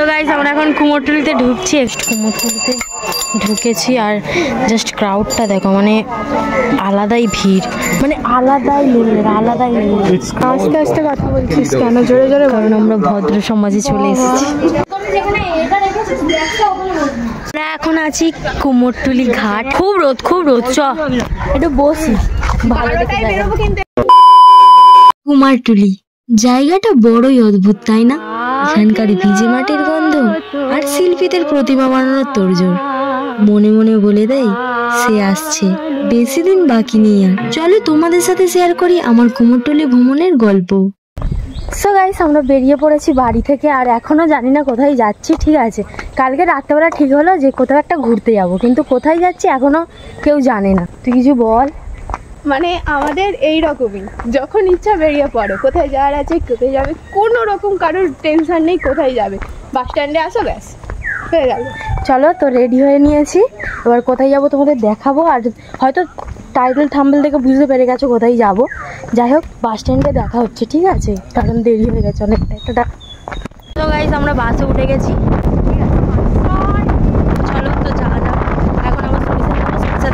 তো গাইস আমরা এখন কুমোরটুলিতে ঢুকছি, কুমোরটুলিতে ঢুকেছি আর জাস্ট ক্রাউডটা দেখো, মানে আলাদাই ভিড়, মানে আলাদাই লেভেলের আস্তে আস্তে কথা বলছিস কেন জোরে জোরে? কারণ আমরা ভদ্র সমাজে চলে এসেছি। আমরা এখন আছি কুমোরটুলি ঘাট, খুব রোদ চ একটু বসি, ভালো দেখে কুমারটুলি জায়গাটা বড়ই অদ্ভুত তাই না? এখানকার ভিজে মাটির গন্ধ আর শিল্পীদের প্রতিমা বানানোর তোড়জোড় মনে মনে বলে দেয় সে আসছে, বেশি দিন বাকি নেই আর। চলো তোমাদের সাথে শেয়ার করি আমার কুমোরটুলি ভ্রমণের গল্প। সো গাইস আমরা বেরিয়ে পড়েছি বাড়ি থেকে, আর এখনো জানি না কোথায় যাচ্ছি। ঠিক আছে, কালকে রাত্রেবেলা ঠিক হলো যে কোথাও একটা ঘুরতে যাব, কিন্তু কোথায় যাচ্ছি এখনো কেউ জানে না। তুই কিছু বল। মানে আমাদের এই রকমই, যখন ইচ্ছা বেরিয়ে পড়ো, কোথায় যাওয়ার আছে কোথায় যাবে, কোনো রকম কারোর টেনশন নেই কোথায় যাবে, বাস স্ট্যান্ডে আসো ব্যাস হয়ে গেল। চলো তো রেডি হয়ে নিয়েছি, এবার কোথায় যাব তোমাদের দেখাবো, আর হয়তো টাইটেল থাম্বনেল থেকে বুঝতে পেরে গেছো কোথায় যাব। যাই হোক বাস স্ট্যান্ডে দেখা হচ্ছে, ঠিক আছে, কারণ দেরি হয়ে গেছে অনেকটা। একটা তো গাইস আমরা বাসে উঠে গেছি, চলো তো যাওয়া যাক। এখন আবার সরিষা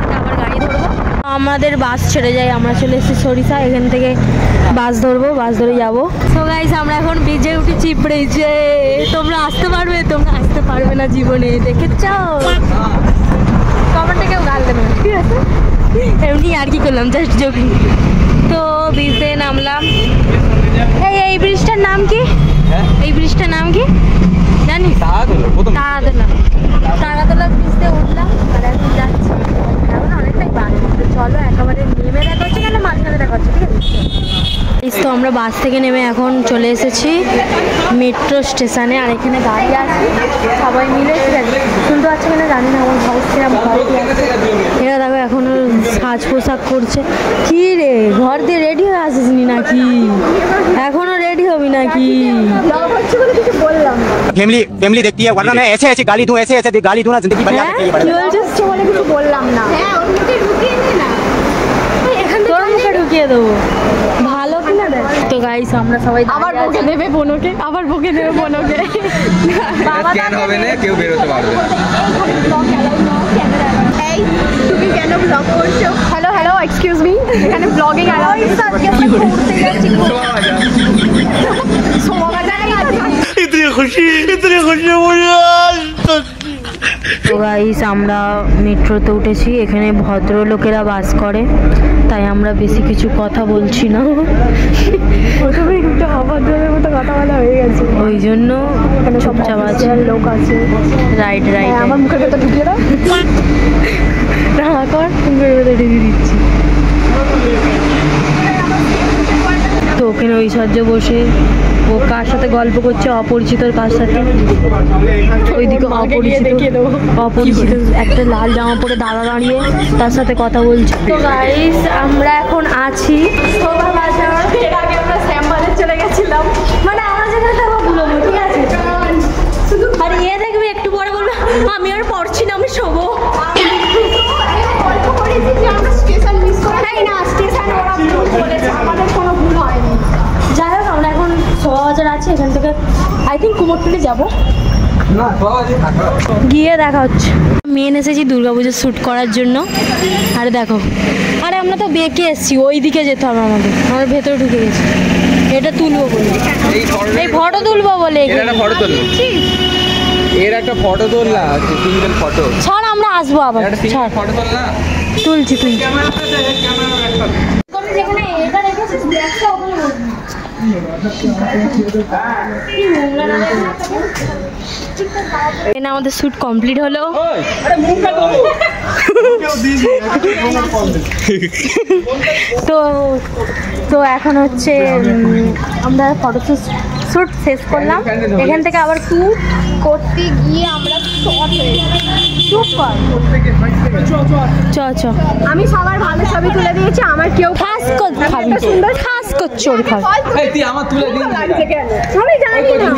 থেকে আবার গাড়ি ধরবো, আমাদের বাস ছেড়ে যায়, আমরা চলে এসেছি সরিষা, এখান থেকে বাস ধরবো, বাস ধরে যাবো। তো গাইস আমরা এখন ব্রিজে উঠেছি, ব্রিজে তোমরা আসতে পারবে না জীবনে, দেখেছ? কমেন্টে কেউ গাল দেবে না, ঠিক আছে? এমনি আর কি করলাম, জাস্ট জোকিং। তো ব্রিজে নামলাম। এই ব্রিজটার নাম কি? এই ব্রিজটার নাম কি জানিস? তারাতলা ব্রিজে উঠলাম আর এখন যাচ্ছি, এখন অনেকটাই বাকি। চলো একেবারে নেমে দেখা হচ্ছে, কেন মাঝখানে দেখা হচ্ছে, ঠিক আছে? তো আমরা বাস থেকে নেমে এখন চলে এসেছি মেট্রো স্টেশনে, আর এখানে গাড়ি আছে সবাই মিলে, ঠিক আছে? শুনতে পাচ্ছি কিনা জানি না, আমার ভয়েস কিরম ভয় আছে। এরা দেখো এখনো সাজ পোশাক করছে। কি রে, ঘর দিয়ে রেডি হয়ে আসিস নি নাকি? এখনো রেডি হবি নাকি? फैमिली देखती है, वरना मैं ऐसे गाली दूं, ऐसे गाली दूं ना, जिंदगी बढ़िया लगती है। কি বলছিস? বলে কিছু বললাম না। হ্যাঁ ওর মুখে ঢুকিয়ে নে না, তোর মুখে ঢুকিয়ে দেবো, ভালো কিনা দেখ। তো গাইস আমরা সবাই আবার বকে দেবে বোনকে, স্ক্যান হবে না, কেউ বের হতে পারবে না। এই তুমি কেন ব্লগ করছো? হ্যালো এক্সকিউজ মি, এখানে ব্লগিং অ্যালাউ নেই। তো গাইস আমরা মেট্রোতে উঠেছি, এখানে ভদ্রলোকেরা বাস করে, তাই আমরা বেশি কিছু কথা বলছি না, প্রথমে একটু অভদ্রের মতো কথা বলা হয়ে গেছে, ওই জন্য চুপচাপ আছে, লোক আছে। রাইট আমার মুখের ভেতর ঢুকিয়ে দাও, কর মুখের ভেতর ঢুকিয়ে দিচ্ছি। তো ওখানে ঐশ্বর্য বসে ও কার সাথে গল্প করছে, অপরিচিতর কার সাথে, ওইদিকে অপরিচিত একটা লাল জামা পরে দাদা দাঁড়িয়ে তার সাথে কথা বলছে। তো গাইস আমরা এখন আছি চলে গেছিলাম, মানে আমার যেখানে থাকবো ভুলবো, ঠিক আছে? আর ইয়ে দেখবি একটু পরে বলবে আমি আর পড়ছি না, আমি শোবো। যাই হোক আমরা এখন শোভাবাজার আছি, এখান থেকে আই থিঙ্ক কুমোরটুলি যাবো, গিয়ে দেখা হচ্ছে। মেন এসেছি দুর্গাপুজোর শ্যুট করার জন্য, আরে দেখো, আরে আমরা তো বেঁকে এসেছি, ওই দিকে যেতে হবে আমাদের, আমরা ভেতরে ঢুকে গেছি। এটা তুলবো বলে, এই ফটো তুলবো বলে, এর একটা ফটো তোলা আছে, সিঙ্গেল ফটো ছাড়, আমরা আসবো আবার, ছাড় ফটো তোল না, তুলছি। আমাদের শ্যুট কমপ্লিট হলো, তো এখন হচ্ছে আমরা ফটো শ্যুট শেষ করলাম, এখান থেকে আবার শ্যুট করতে গিয়ে আমরা আমি সবার ভালো ছবি তুলে দিয়েছি, আমার কেউ খাস সুন্দর খাস করছো, আমি জানি না।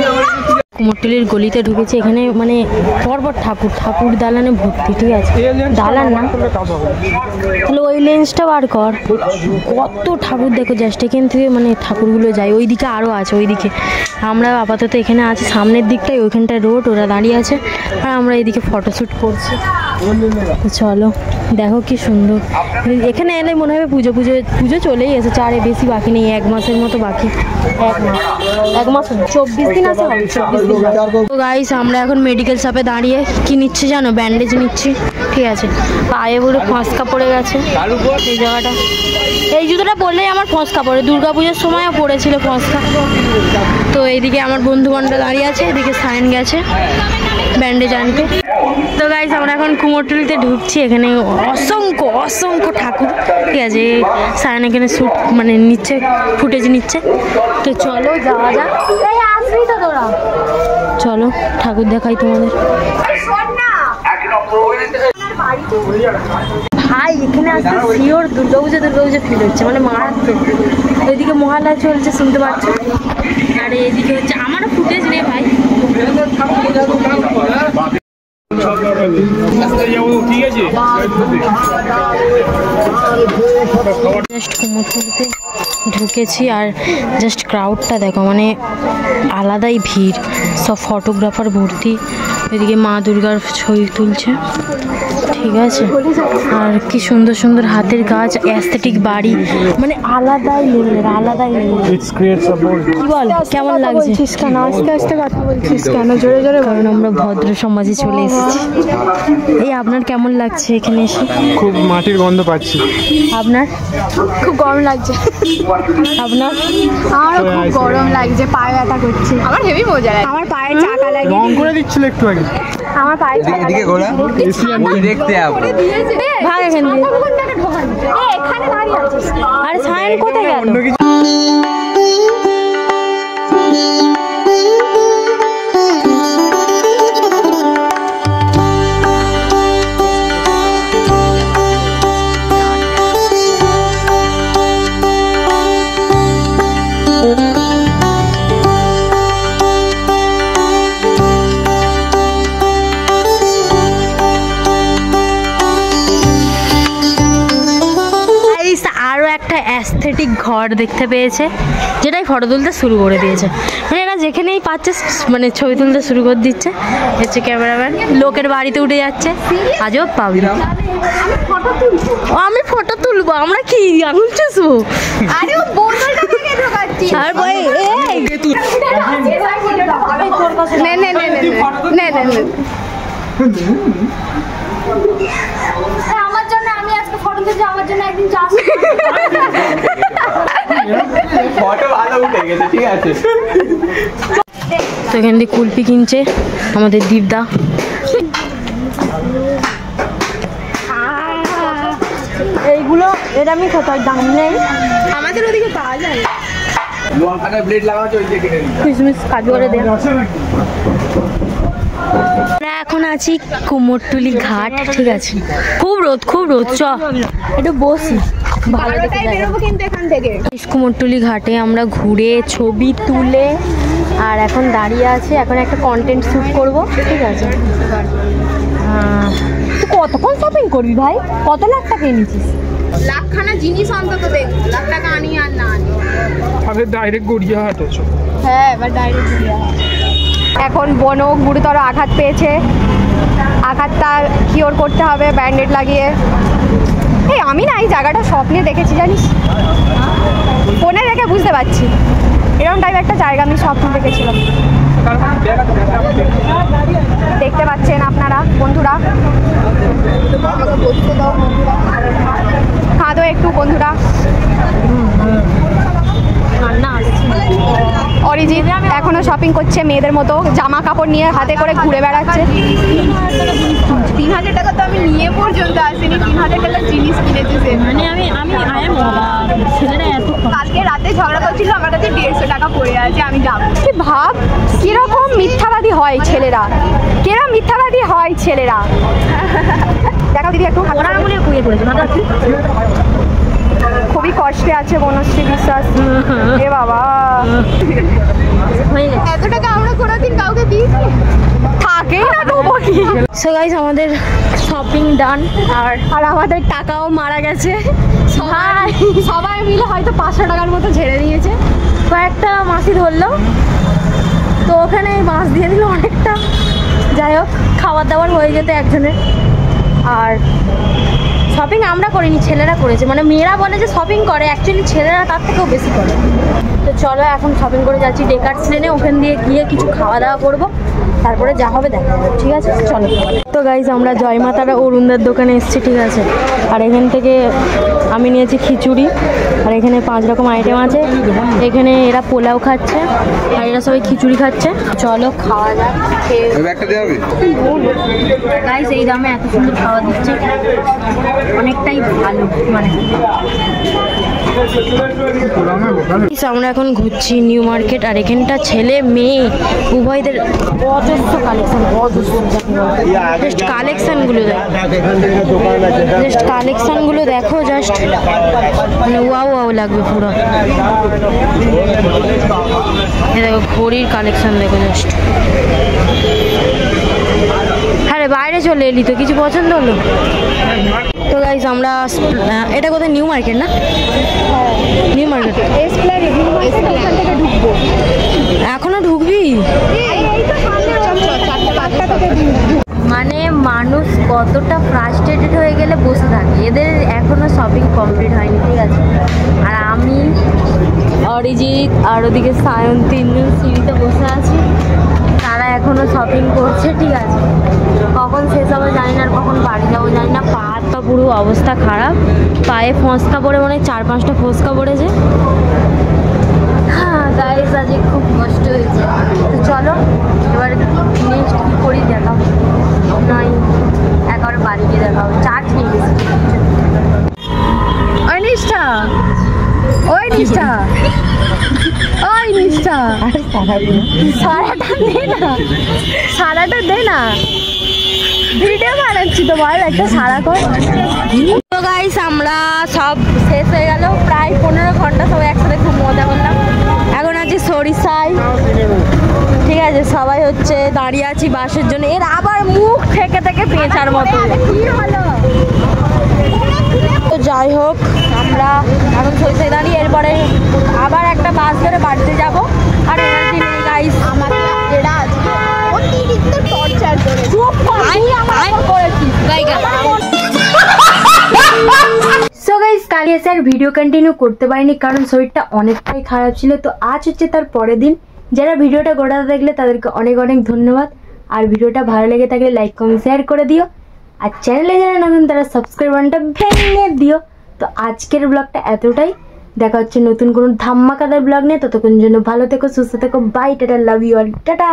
কুমোরটুলির গলিতে ঢুকেছি, এখানে মানে পরপর ঠাকুর দালানে ভর্তি, ঠিক আছে, দালান না, তাহলে ওই লেন্সটা বার কর, কত ঠাকুর দেখো জাস্ট এখান থেকে মানে ঠাকুরগুলো যায়, ওইদিকে আরও আছে ওইদিকে। আমরা আপাতত এখানে আছি সামনের দিকটায়, ওইখানটায় রোড, ওরা দাঁড়িয়ে আছে আর আমরা এইদিকে ফটোশ্যুট করছি। চলো দেখো কি সুন্দর, এখানে এলে মনে হবে পুজো চলেই এসেছে, আরে বেশি বাকি নেই, 1 মাসের মতো বাকি, 1 মাস 24 দিন আছে, 24 দিন। তো গাইস আমরা এখন মেডিকেল শপে দাঁড়িয়ে কি নিচ্ছি জানো, ব্যান্ডেজ নিচ্ছি, ঠিক আছে, পায়ে পুরো ফসকা পড়ে গেছে এই জায়গাটা, এই জুতোটা পরলেই আমার ফসকা পড়ে, দুর্গাপুজোর সময়ও পড়েছিল ফসকা। তো এইদিকে আমার বন্ধু বান্ধব দাঁড়িয়ে আছে, এদিকে সাইন গেছে ব্যান্ডেজ আনতে। তো গাইস আমরা এখন কুমোরটুলিতে ঢুকছি, এখানে অসংখ্য ঠাকুর, ঠিক আছে, সায়ন এখানে শ্যুট মানে নিচ্ছে, ফুটেজ নিচ্ছে। তো চলো যাওয়া যাক, আসবি তো তোরা, চলো ঠাকুর দেখাই তোমাদের। ভাই এখানে আসতে শিওর দুর্গাপুজো ফিল হচ্ছে, মানে মারাত্মক। ওইদিকে মহালয়া চলছে শুনতে পাচ্ছ, আর এইদিকে হচ্ছে আমারও ফুটেজ নেই ভাই। জাস্ট কুমোরটুলিতে ঢুকেছি আর জাস্ট ক্রাউডটা দেখো, মানে আলাদাই ভিড়, সব ফটোগ্রাফার ভর্তি, এদিকে মা দুর্গার ছবি তুলছে, ঠিক আছে, আর কি সুন্দর সুন্দর হাতের কাজ, অ্যাস্থেটিক বাড়ি, মানে আলাদাই লেভেলের। কি বল কেমন লাগছে? কেন আস্তে আস্তে কথা বলছিস কেন, জোরে জোরে? কারণ আমরা ভদ্র সমাজে চলে এসেছি। এই আপনার কেমন লাগছে এখানে এসে? খুব মাটির গন্ধ পাচ্ছি। আপনার? খুব গরম লাগছে। আপনার? আমারও খুব গরম লাগছে, পায়ে ব্যথা করছে। আমার হেভি মজা লাগে, আমার পায়ে চাকা লাগে। রং করে দিচ্ছিল একটু আগে। আমার পায়ে চাকা লাগে। দেখতে যাবো ভাগ এখান থেকে। এখানে দাঁড়িয়ে আছিস। আরে সায়ন কোথায় গেল? আরও একটা অ্যাস্থেটিক ঘর দেখতে পেয়েছে, যেটাই ফটো তুলতে শুরু করে দিয়েছে, মানে এরা যেখানেই পাচ্ছে মানে ছবি তুলতে শুরু করে দিচ্ছে। হচ্ছে ক্যামেরাম্যান লোকের বাড়িতে উঠে যাচ্ছে, আজও পাবি। আমি ফটো তুলবো, আমরা কি আঙুল চুষবো? আরে ও বোতলটা থেকে ঢোকাচ্ছি। আর ভাই এই নে আমার জন্য, আমি আজকে ফটো তুলছি, আমার জন্য একদিন চাষ। ফটো ভালো উঠে গেছে, ঠিক আছে। তো এখান থেকে কুলপি কিনছে আমাদের দীপদা। এইগুলো এটা আমি কোথায় দাম নেই, আমাদের ওদিকে পাওয়া যায়। লঙ্কাটা ব্লেড লাগানো চলছে, কেটে নিই। কিশমিশ কাজু করে দে। আমরা এখন আছি কুমোরটুলি ঘাট, ঠিক আছে, খুব রোদ চ একটু বসি, ভালো দেখে বেরোবো কিন্তু এখান থেকে। কুমোরটুলি ঘাটে আমরা ঘুরে ছবি তুলে আর এখন দাঁড়িয়ে আছি, এখন একটা কন্টেন্ট শ্যুট করব, ঠিক আছে। তুই কতক্ষণ শপিং করবি ভাই? কত লাখ টাকা এনেছিস? লাখখানা জিনিস অন্তত দেখ, লাখ টাকা আনি আর না আনি। তাহলে ডাইরেক্ট গড়িয়া হাট হচ্ছে। হ্যাঁ এবার ডাইরেক্ট এখন বনক গুরুতর আঘাত পেয়েছে, আঘাতটা কিওর করতে হবে ব্যান্ডেড লাগিয়ে। এই আমি না এই জায়গাটা স্বপ্নে দেখেছি জানিস, ফোনে দেখে বুঝতে পারছি এরকম টাইপ একটা জায়গা আমি স্বপ্নে দেখেছিলাম। দেখতে পাচ্ছেন আপনারা বন্ধুরা, খাদো একটু বন্ধুরা। অরিজিৎ এখনো শপিং করছে মেয়েদের মতো, জামা কাপড় নিয়ে হাতে করে ঘুরে বেড়াচ্ছে। 3000 টাকা তো আমি নিয়ে পর্যন্ত আসিনি, 3000 টাকার জিনিস কিনেছি সে। মানে আমি ছেলেরা এত কালকে রাতে ঝগড়া করছিল, আমার কাছে 150 টাকা পড়ে আছে, আমি যাবো। কি ভাব কিরকম মিথ্যাবাদী হয় ছেলেরা, কিরকম মিথ্যাবাদী হয় ছেলেরা। দেখো দিদি একটু খুবই কষ্টে আছে বনশ্রী বিশ্বাস। এ বাবা হয়ে গেছে। এত টাকা আমরা কোনোদিন কাউকে দিয়েছি? থাকেই না দেবো কি। সো গাইস আমাদের শপিং ডান, আর আমাদের টাকাও মারা গেছে। সবাই মিলে হয়তো 500 টাকার মতো ঝেড়ে নিয়েছে। কয়েকটা মাসি ধরলো, তো ওখানে মাছ দিয়ে দিল অনেকটা। যাই হোক, খাবার দাবার হয়ে যেত একজনের। আর শপিং আমরা করিনি, ছেলেরা করেছে। মানে মেয়েরা বলে যে শপিং করে, অ্যাকচুয়ালি ছেলেরা তার থেকেও বেশি করে। তো চলো এখন শপিং করে যাচ্ছি ডেকার্স লেনে, ওখান দিয়ে গিয়ে কিছু খাওয়া দাওয়া করবো, তারপরে যা হবে দেখা যাবে। ঠিক আছে চলো। তো গাইজ আমরা জয়মাতারা অরুণদার দোকানে এসেছি, ঠিক আছে। আর এখান থেকে আমি নিয়েছি খিচুড়ি, আর এখানে 5 রকম আইটেম আছে। এখানে এরা পোলাও খাচ্ছে আর এরা সবাই খিচুড়ি খাচ্ছে। চলো খাওয়া যাক। গাইজ এই দামে এত সুন্দর খাওয়া দিচ্ছে, অনেকটাই ভালো। মানে আমরা এখন ঘুরছি নিউ মার্কেট, আর এখানটা ছেলে মেয়ে উভয়দের অজস্র কালেকশন, জাস্ট কালেকশনগুলো দেখো, জাস্ট কালেকশনগুলো দেখো, জাস্ট মানে ওয়াও ওয়াও লাগবে পুরো। এ দেখো ঘড়ির কালেকশন দেখো জাস্ট। হ্যাঁ রে, বাইরে চলে এলি তো, কিছু পছন্দ হলো? তো গাইজ আমরা এটা কোথায়? নিউ মার্কেট না? নিউ মার্কেট এখনো ঢুকবি? মানে মানুষ কতটা ফ্রাস্ট্রেটেড হয়ে গেলে বসে থাকে, এদের এখনো শপিং কমপ্লিট হয়নি, ঠিক আছে। আর আমি, অরিজিৎ আর ওদিকে সায়ন, 3 জন সিঁড়িতে বসে আছি, তারা এখনো শপিং করছে, ঠিক আছে। কখন শেষ হবে জানি না, আর কখন বাড়ি যাবো জানি না। পা তো পুরো অবস্থা খারাপ, পায়ে ফোঁসকা পড়ে, মানে 4-5টা ফোঁসকা পড়েছে। হ্যাঁ গাইস, আজ খুব কষ্ট হয়েছে। তো চলো এবার নেক্সট কী করি দেখাবো, নয় একেবারে বাড়ি গিয়ে দেখাবো। চার্জ নিয়ে গেছি। ওই নিষ্ঠা, ওই নিষ্ঠা, ওই নিষ্ঠা, সারাটা দে না, সারাটা দে না, ভিডিও বানাচ্ছি তো, বল একটা সারা কর। তো গাইস আমরা সব শেষ হয়ে গেল, প্রায় 15 ঘন্টা সবাই একসাথে খুব মজা করলাম। এখন আছে সরিষায়, ঠিক আছে। সবাই হচ্ছে দাঁড়িয়ে আছি বাসের জন্য। এর আবার মুখ থেকে থেকে পেঁচার মতো। তো যাই হোক, আমরা এখন সরিষায় দাঁড়িয়ে, এরপরে আবার একটা বাস ধরে বাড়িতে যাব। আর এনার্জি নেই গাইস, আমাকে এরা আজকে অতিরিক্ত টর্চার করে। সো গাইস কালকে স্যার ভিডিও কন্টিনিউ করতে পারিনি, কারণ শরীরটা অনেকটাই খারাপ ছিল। তো আজ হচ্ছে তার পরের দিন। যারা ভিডিওটা গোটাতে দেখলে তাদেরকে অনেক অনেক ধন্যবাদ। আর ভিডিওটা ভালো লেগে থাকলে লাইক কমেন্ট শেয়ার করে দিও। আর চ্যানেলে যারা নতুন তারা সাবস্ক্রাইব বাটনটা ভেঙে দিও। তো আজকের ব্লগটা এতটাই, দেখা হচ্ছে নতুন কোনো ধাম্মাকাদার ব্লগ নিয়ে। ততক্ষণ জন্য ভালো থেকো, সুস্থ থেকো, bye, tata, love you all, tata.